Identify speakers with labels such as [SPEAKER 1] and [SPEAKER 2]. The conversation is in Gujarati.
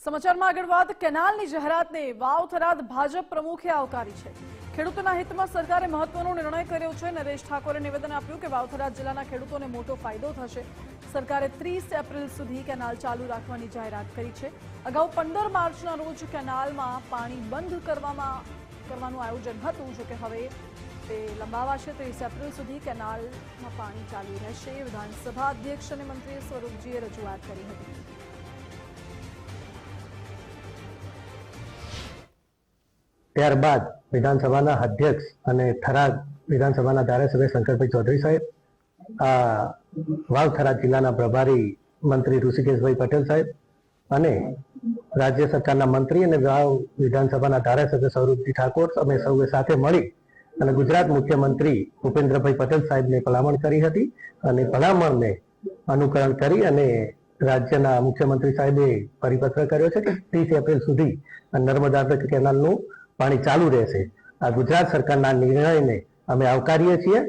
[SPEAKER 1] સમાચારમાં આગળ વાત કેનાલની જાહેરાતને વાવ થરાદ ભાજપ પ્રમુખે આવકારી છે। ખેડૂતોના હિતમાં સરકારે મહત્વનો નિર્ણય કર્યો છે। નરેશ ઠાકોરે નિવેદન આપ્યું કે વાવ થરાદ જિલ્લાના ખેડૂતોને મોટો ફાયદો થશે। સરકારે 30 એપ્રિલ સુધી કેનાલ ચાલુ રાખવાની જાહેરાત કરી છે। અગાઉ 15 માર્ચના રોજ કેનાલમાં પાણી બંધ કરવાનું આયોજન હતું, જો કે હવે તે લંબાવાશે। 30 એપ્રિલ સુધી કેનાલમાં પાણી ચાલુ રહેશે। વિધાનસભા અધ્યક્ષ અને મંત્રી સ્વરૂપજીએ રજૂઆત કરી હતી।
[SPEAKER 2] ત્યારબાદ વિધાનસભાના અધ્યક્ષ અને થરાદ વિધાનસભાના ધારાસભ્ય શંકરભાઈ ચૌધરી સાહેબ, વાવ થરાદ જિલ્લાના પ્રભારી મંત્રી ઋષિકેશભાઈ પટેલ સાહેબ અને રાજ્ય સરકારના મંત્રી અને વાવ વિધાનસભાના ધારાસભ્ય સૌરભજી ઠાકોર અમે સૌએ સાથે મળી અને ગુજરાત મુખ્યમંત્રી ભૂપેન્દ્રભાઈ પટેલ સાહેબને ભલામણ કરી હતી અને ભલામણને અનુકરણ કરી અને રાજ્યના મુખ્યમંત્રી સાહેબે પરિપત્ર કર્યો છે કે 30 એપ્રિલ સુધી નર્મદા કેનાલનું પાણી ચાલુ રહેશે। આ ગુજરાત સરકારના નિર્ણયને અમે આવકારીએ છીએ।